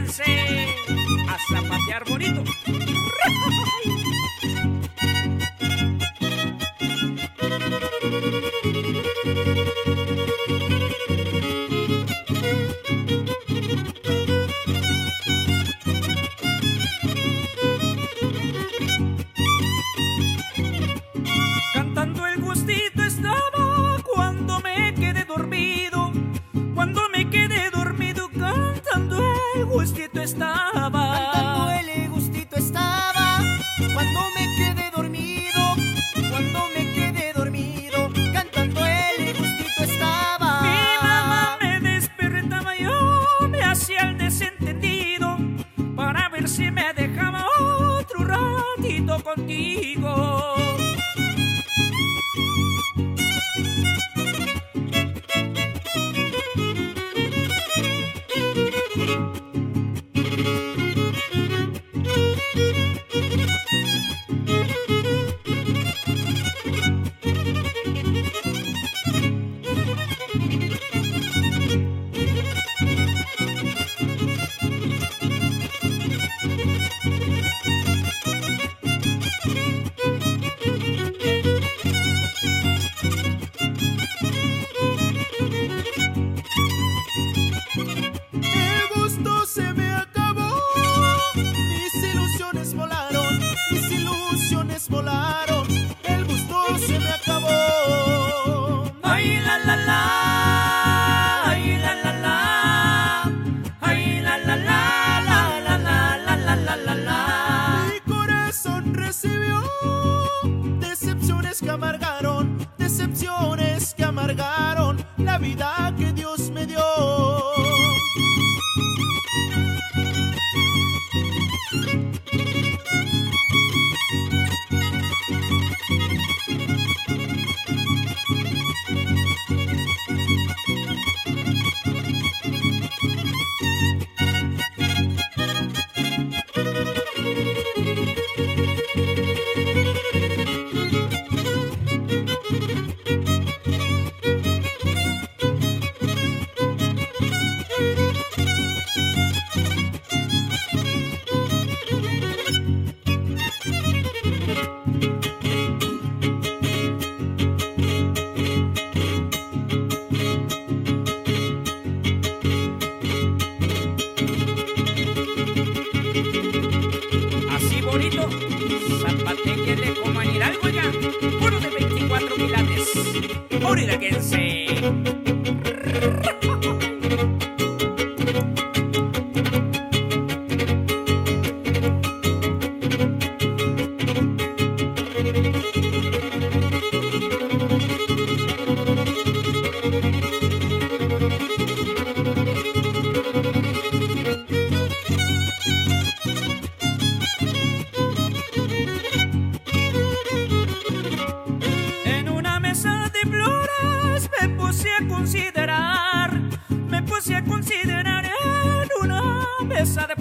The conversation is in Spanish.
quédense a zapatear bonito. Cantando el gustito estaba cuando me quedé dormido. Cuando me quedé dormido cantando el gustito estaba. Cantando el gustito estaba cuando me quedé dormido. Cuando me quedé dormido cantando el gustito estaba. Mi mamá me despertaba, yo me hacía el desentendido para ver si me dejaba otro ratito contigo. Volaron, el gusto se me acabó. Ay la la la, ay la la la, ay la la la, la la la la la la la la. Mi corazón recibió decepciones que amargaron la vida que Dios me dio. Bonito, zapatequele como en Hidalgo ya, uno de 24 quilates, uridaquense. Me puse a considerar en una mesa de